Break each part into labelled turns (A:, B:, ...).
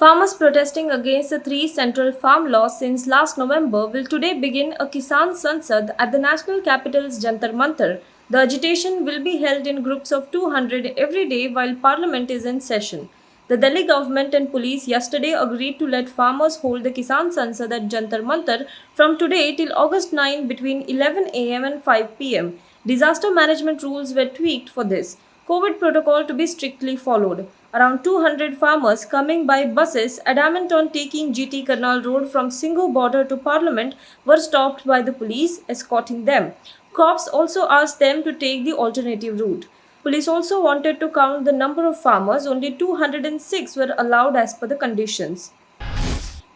A: Farmers protesting against the three central farm laws since last November will today begin a Kisan Sansad at the national capital's Jantar Mantar. The agitation will be held in groups of 200 every day while parliament is in session. The Delhi government and police yesterday agreed to let farmers hold the Kisan Sansad at Jantar Mantar from today till August 9 between 11 a.m. and 5 p.m. Disaster management rules were tweaked for this. COVID protocol to be strictly followed. Around 200 farmers coming by buses adamant on taking GT Karnal Road from Singhu border to Parliament were stopped by the police escorting them. Cops also asked them to take the alternative route. Police also wanted to count the number of farmers, only 206 were allowed as per the conditions.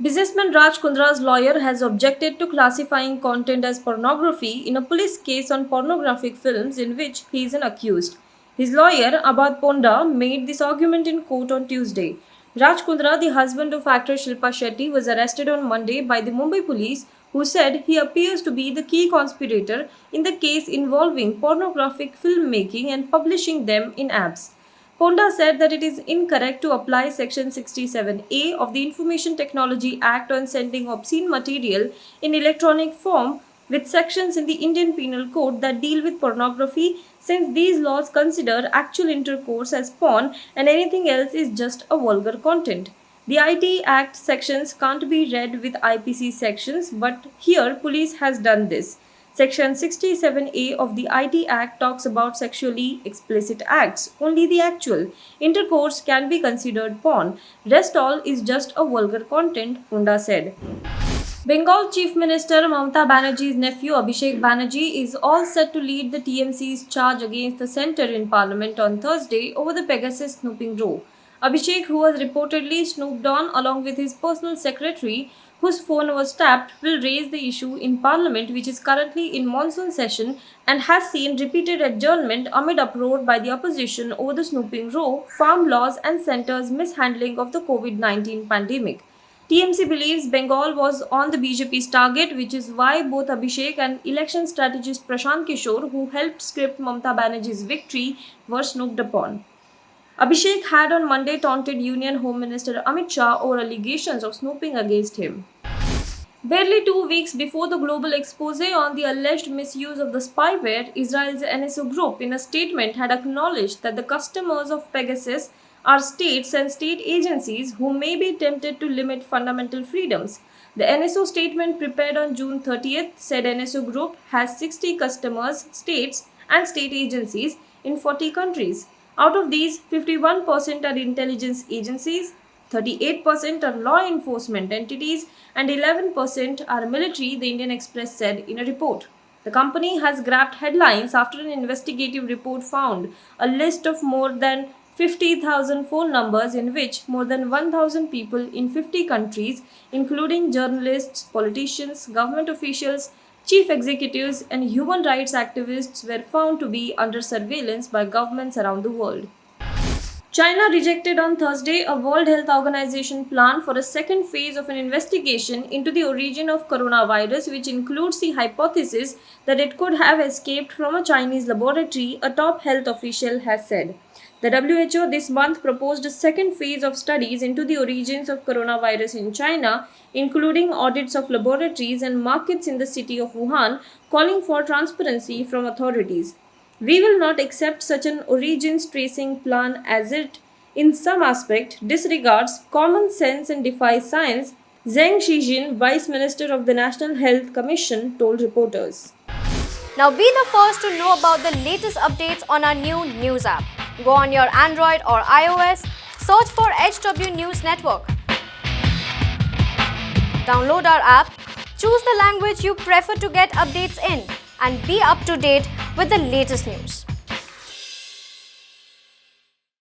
A: Businessman Raj Kundra's lawyer has objected to classifying content as pornography in a police case on pornographic films in which he is an accused. His lawyer, Abad Ponda, made this argument in court on Tuesday. Raj Kundra, the husband of actor Shilpa Shetty, was arrested on Monday by the Mumbai police, who said he appears to be the key conspirator in the case involving pornographic filmmaking and publishing them in apps. Ponda said that it is incorrect to apply Section 67A of the Information Technology Act on sending obscene material in electronic form with sections in the Indian Penal Code that deal with pornography, since these laws consider actual intercourse as porn and anything else is just a vulgar content. The IT Act sections can't be read with IPC sections, but here police has done this. Section 67A of the IT Act talks about sexually explicit acts. Only the actual intercourse can be considered porn. Rest all is just a vulgar content, Ponda said. Bengal Chief Minister Mamata Banerjee's nephew Abhishek Banerjee is all set to lead the TMC's charge against the centre in Parliament on Thursday over the Pegasus snooping row. Abhishek, who was reportedly snooped on along with his personal secretary, whose phone was tapped, will raise the issue in Parliament, which is currently in monsoon session and has seen repeated adjournment amid uproar by the opposition over the snooping row, farm laws and centre's mishandling of the COVID-19 pandemic. TMC believes Bengal was on the BJP's target, which is why both Abhishek and election strategist Prashant Kishore, who helped script Mamata Banerjee's victory, were snooped upon. Abhishek had on Monday taunted Union Home Minister Amit Shah over allegations of snooping against him. Barely 2 weeks before the global expose on the alleged misuse of the spyware, Israel's NSO group in a statement had acknowledged that the customers of Pegasus are states and state agencies who may be tempted to limit fundamental freedoms. The NSO statement prepared on June 30th said NSO Group has 60 customers, states and state agencies in 40 countries. Out of these, 51% are intelligence agencies, 38% are law enforcement entities and 11% are military, the Indian Express said in a report. The company has grabbed headlines after an investigative report found a list of more than 50,000 phone numbers in which more than 1,000 people in 50 countries, including journalists, politicians, government officials, chief executives, and human rights activists, were found to be under surveillance by governments around the world. China rejected on Thursday a World Health Organization plan for a second phase of an investigation into the origin of coronavirus, which includes the hypothesis that it could have escaped from a Chinese laboratory, a top health official has said. The WHO this month proposed a second phase of studies into the origins of coronavirus in China, including audits of laboratories and markets in the city of Wuhan, calling for transparency from authorities. We will not accept such an origins tracing plan as it, in some aspect, disregards common sense and defies science, Zheng Shijin, Vice Minister of the National Health Commission, told reporters.
B: Now be the first to know about the latest updates on our new news app. Go on your Android or iOS, search for HW News Network. Download our app, choose the language you prefer to get updates in, and be up to date with the latest news.